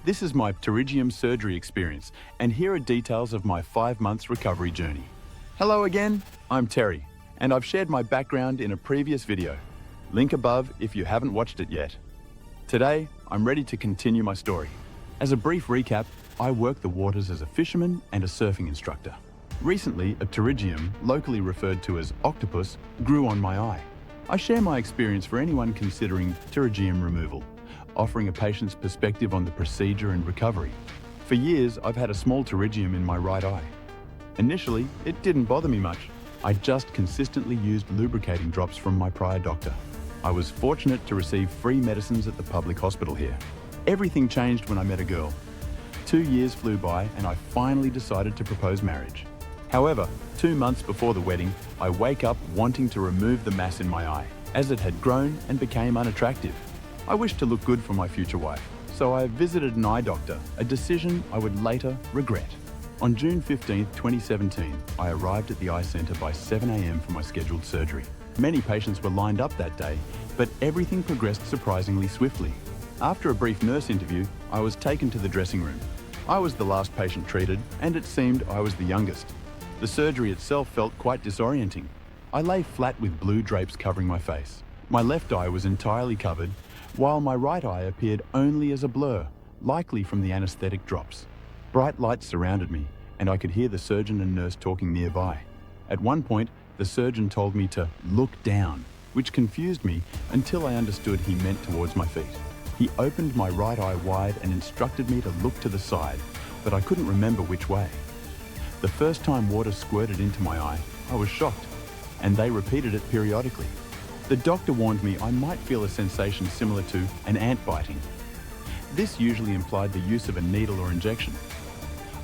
This is my Pterygium surgery experience, and here are details of my 5 months recovery journey. Hello again, I'm Terry, and I've shared my background in a previous video. Link above if you haven't watched it yet. Today, I'm ready to continue my story. As a brief recap, I work the waters as a fisherman and a surfing instructor. Recently, a pterygium, locally referred to as octopus, grew on my eye. I share my experience for anyone considering pterygium removal, offering a patient's perspective on the procedure and recovery. For years, I've had a small pterygium in my right eye. Initially, it didn't bother me much. I just consistently used lubricating drops from my prior doctor. I was fortunate to receive free medicines at the public hospital here. Everything changed when I met a girl. 2 years flew by and I finally decided to propose marriage. However, 2 months before the wedding, I wake up wanting to remove the mass in my eye, as it had grown and became unattractive. I wished to look good for my future wife, so I visited an eye doctor, a decision I would later regret. On June 15, 2017, I arrived at the eye centre by 7 a.m. for my scheduled surgery. Many patients were lined up that day, but everything progressed surprisingly swiftly. After a brief nurse interview, I was taken to the dressing room. I was the last patient treated, and it seemed I was the youngest. The surgery itself felt quite disorienting. I lay flat with blue drapes covering my face. My left eye was entirely covered, while my right eye appeared only as a blur, likely from the anesthetic drops. Bright lights surrounded me, and I could hear the surgeon and nurse talking nearby. At one point, the surgeon told me to look down, which confused me until I understood he meant towards my feet. He opened my right eye wide and instructed me to look to the side, but I couldn't remember which way. The first time water squirted into my eye, I was shocked, and they repeated it periodically. The doctor warned me I might feel a sensation similar to an ant biting. This usually implied the use of a needle or injection.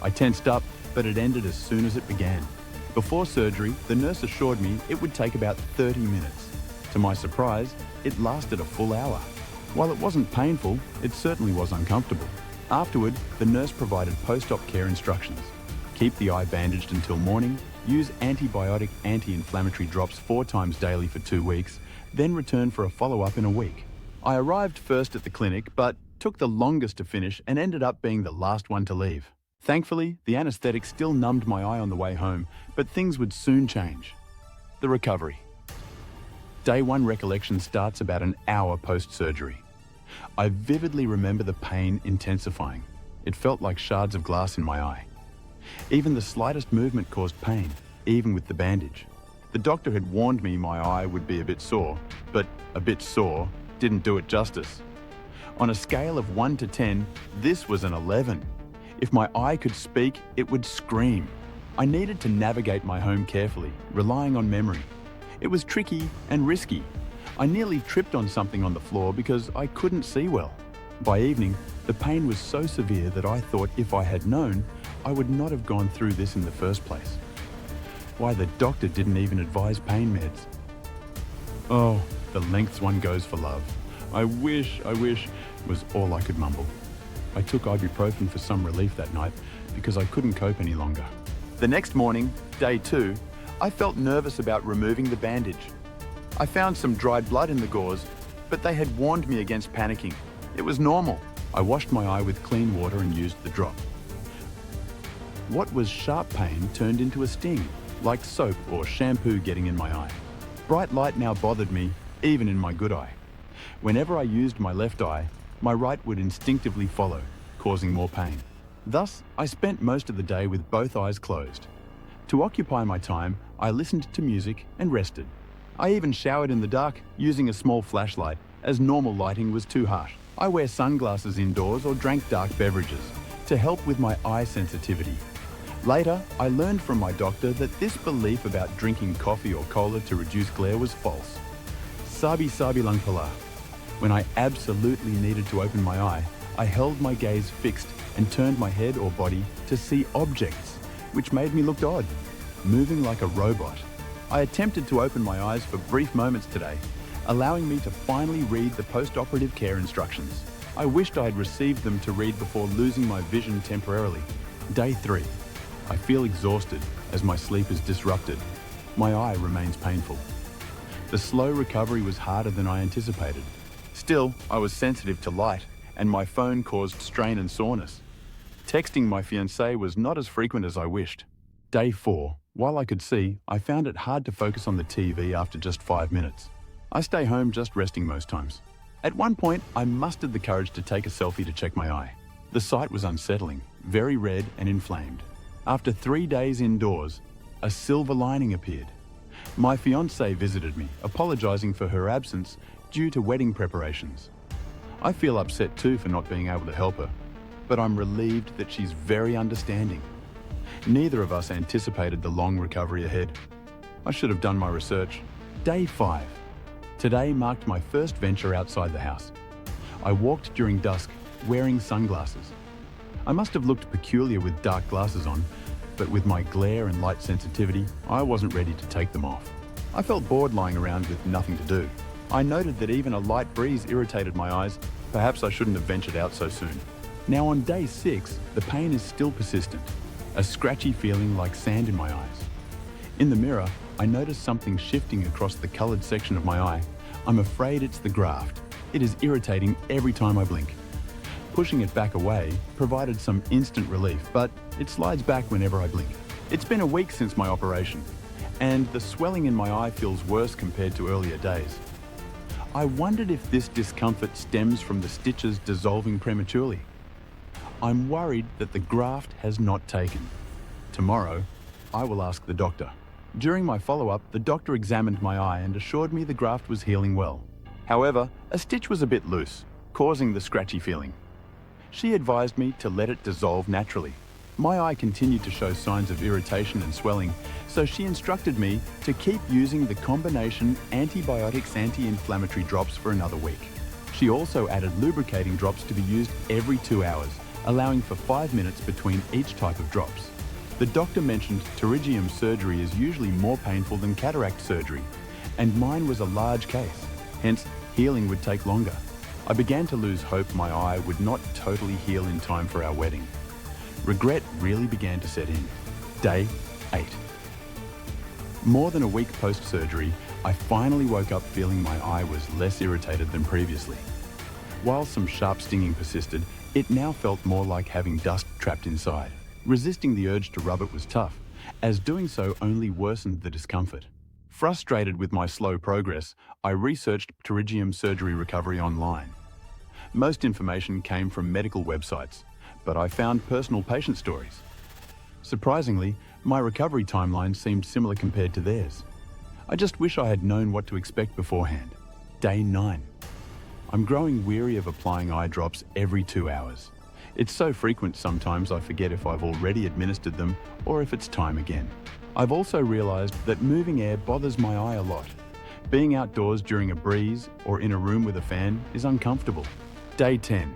I tensed up, but it ended as soon as it began. Before surgery, the nurse assured me it would take about 30 minutes. To my surprise, it lasted a full hour. While it wasn't painful, it certainly was uncomfortable. Afterward, the nurse provided post-op care instructions. Keep the eye bandaged until morning, use antibiotic anti-inflammatory drops 4 times daily for 2 weeks, then return for a follow-up in a week. I arrived first at the clinic, but took the longest to finish and ended up being the last one to leave. Thankfully, the anesthetic still numbed my eye on the way home, but things would soon change. The recovery. Day 1 recollection starts about an hour post-surgery. I vividly remember the pain intensifying. It felt like shards of glass in my eye. Even the slightest movement caused pain, even with the bandage. The doctor had warned me my eye would be a bit sore, but a bit sore didn't do it justice. On a scale of 1 to 10, this was an 11. If my eye could speak, it would scream. I needed to navigate my home carefully, relying on memory. It was tricky and risky. I nearly tripped on something on the floor because I couldn't see well. By evening, the pain was so severe that I thought if I had known, I would not have gone through this in the first place. Why, the doctor didn't even advise pain meds. Oh, the lengths one goes for love. I wish, was all I could mumble. I took ibuprofen for some relief that night because I couldn't cope any longer. The next morning, day 2, I felt nervous about removing the bandage. I found some dried blood in the gauze, but they had warned me against panicking. It was normal. I washed my eye with clean water and used the drop. What was sharp pain turned into a sting, like soap or shampoo getting in my eye. Bright light now bothered me, even in my good eye. Whenever I used my left eye, my right would instinctively follow, causing more pain. Thus, I spent most of the day with both eyes closed. To occupy my time, I listened to music and rested. I even showered in the dark, using a small flashlight, as normal lighting was too harsh. I wear sunglasses indoors or drank dark beverages to help with my eye sensitivity. Later, I learned from my doctor that this belief about drinking coffee or cola to reduce glare was false. Sabi lang pala. When I absolutely needed to open my eye, I held my gaze fixed and turned my head or body to see objects, which made me look odd, moving like a robot. I attempted to open my eyes for brief moments today, allowing me to finally read the post-operative care instructions. I wished I had received them to read before losing my vision temporarily. Day 3. I feel exhausted as my sleep is disrupted. My eye remains painful. The slow recovery was harder than I anticipated. Still, I was sensitive to light and my phone caused strain and soreness. Texting my fiancée was not as frequent as I wished. Day 4. While I could see, I found it hard to focus on the TV after just 5 minutes. I stay home just resting most times. At one point, I mustered the courage to take a selfie to check my eye. The sight was unsettling, very red and inflamed. After 3 days indoors, a silver lining appeared. My fiancée visited me, apologizing for her absence due to wedding preparations. I feel upset too for not being able to help her, but I'm relieved that she's very understanding. Neither of us anticipated the long recovery ahead. I should have done my research. Day 5. Today marked my first venture outside the house. I walked during dusk, wearing sunglasses. I must have looked peculiar with dark glasses on, but with my glare and light sensitivity, I wasn't ready to take them off. I felt bored lying around with nothing to do. I noted that even a light breeze irritated my eyes. Perhaps I shouldn't have ventured out so soon. Now on day 6, the pain is still persistent, a scratchy feeling like sand in my eyes. In the mirror, I notice something shifting across the colored section of my eye. I'm afraid it's the graft. It is irritating every time I blink. Pushing it back away provided some instant relief, but it slides back whenever I blink. It's been a week since my operation, and the swelling in my eye feels worse compared to earlier days. I wondered if this discomfort stems from the stitches dissolving prematurely. I'm worried that the graft has not taken. Tomorrow, I will ask the doctor. During my follow-up, the doctor examined my eye and assured me the graft was healing well. However, a stitch was a bit loose, causing the scratchy feeling. She advised me to let it dissolve naturally. My eye continued to show signs of irritation and swelling, so she instructed me to keep using the combination antibiotics anti-inflammatory drops for another week. She also added lubricating drops to be used every 2 hours, allowing for 5 minutes between each type of drops. The doctor mentioned pterygium surgery is usually more painful than cataract surgery, and mine was a large case, hence healing would take longer. I began to lose hope my eye would not totally heal in time for our wedding. Regret really began to set in. Day 8. More than a week post-surgery, I finally woke up feeling my eye was less irritated than previously. While some sharp stinging persisted, it now felt more like having dust trapped inside. Resisting the urge to rub it was tough, as doing so only worsened the discomfort. Frustrated with my slow progress, I researched pterygium surgery recovery online. Most information came from medical websites, but I found personal patient stories. Surprisingly, my recovery timeline seemed similar compared to theirs. I just wish I had known what to expect beforehand. Day 9. I'm growing weary of applying eye drops every 2 hours. It's so frequent sometimes I forget if I've already administered them or if it's time again. I've also realized that moving air bothers my eye a lot. Being outdoors during a breeze or in a room with a fan is uncomfortable. Day 10.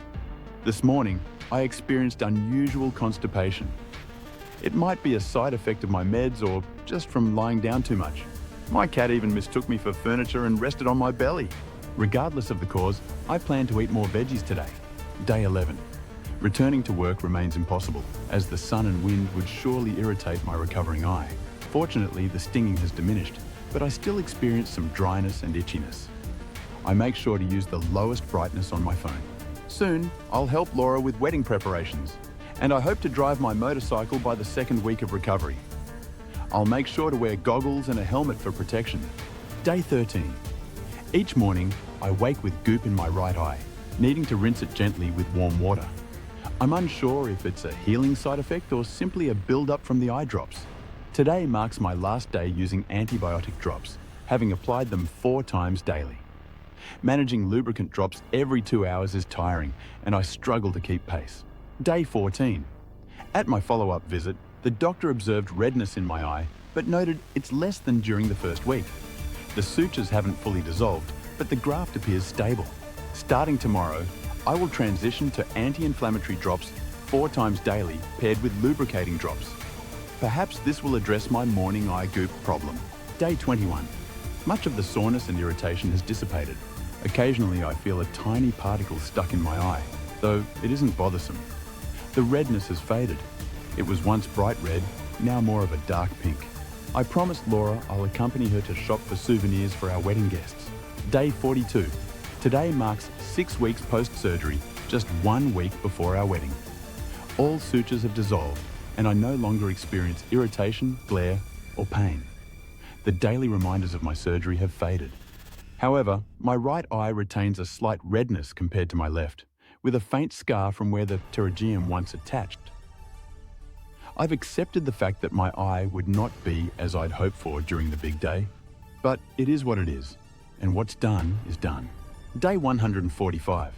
This morning, I experienced unusual constipation. It might be a side effect of my meds or just from lying down too much. My cat even mistook me for furniture and rested on my belly. Regardless of the cause, I plan to eat more veggies today. Day 11. Returning to work remains impossible, as the sun and wind would surely irritate my recovering eye. Fortunately, the stinging has diminished, but I still experience some dryness and itchiness. I make sure to use the lowest brightness on my phone. Soon, I'll help Laura with wedding preparations, and I hope to drive my motorcycle by the second week of recovery. I'll make sure to wear goggles and a helmet for protection. Day 13. Each morning, I wake with goop in my right eye, needing to rinse it gently with warm water. I'm unsure if it's a healing side effect or simply a build-up from the eye drops. Today marks my last day using antibiotic drops, having applied them 4 times daily. Managing lubricant drops every 2 hours is tiring, and I struggle to keep pace. Day 14. At my follow-up visit, the doctor observed redness in my eye, but noted it's less than during the first week. The sutures haven't fully dissolved, but the graft appears stable. Starting tomorrow, I will transition to anti-inflammatory drops 4 times daily paired with lubricating drops. Perhaps this will address my morning eye goop problem. Day 21. Much of the soreness and irritation has dissipated. Occasionally I feel a tiny particle stuck in my eye, though it isn't bothersome. The redness has faded. It was once bright red, now more of a dark pink. I promised Laura I'll accompany her to shop for souvenirs for our wedding guests. Day 42. Today marks 6 weeks post-surgery, just 1 week before our wedding. All sutures have dissolved, and I no longer experience irritation, glare, or pain. The daily reminders of my surgery have faded. However, my right eye retains a slight redness compared to my left, with a faint scar from where the pterygium once attached. I've accepted the fact that my eye would not be as I'd hoped for during the big day, but it is what it is, and what's done is done. Day 145.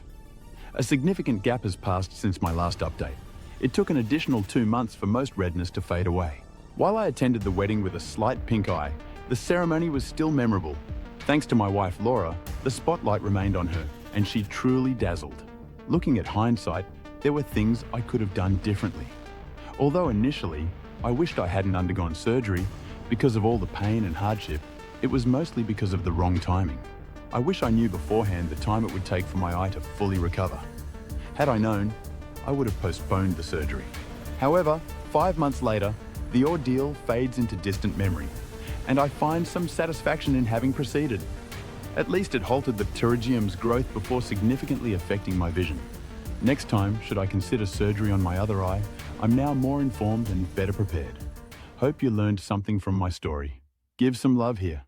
A significant gap has passed since my last update. It took an additional 2 months for most redness to fade away. While I attended the wedding with a slight pink eye, the ceremony was still memorable. Thanks to my wife Laura, the spotlight remained on her, and she truly dazzled. Looking at hindsight, there were things I could have done differently. Although initially, I wished I hadn't undergone surgery because of all the pain and hardship, it was mostly because of the wrong timing. I wish I knew beforehand the time it would take for my eye to fully recover. Had I known, I would have postponed the surgery. However, 5 months later, the ordeal fades into distant memory, and I find some satisfaction in having proceeded. At least it halted the pterygium's growth before significantly affecting my vision. Next time, should I consider surgery on my other eye, I'm now more informed and better prepared. Hope you learned something from my story. Give some love here.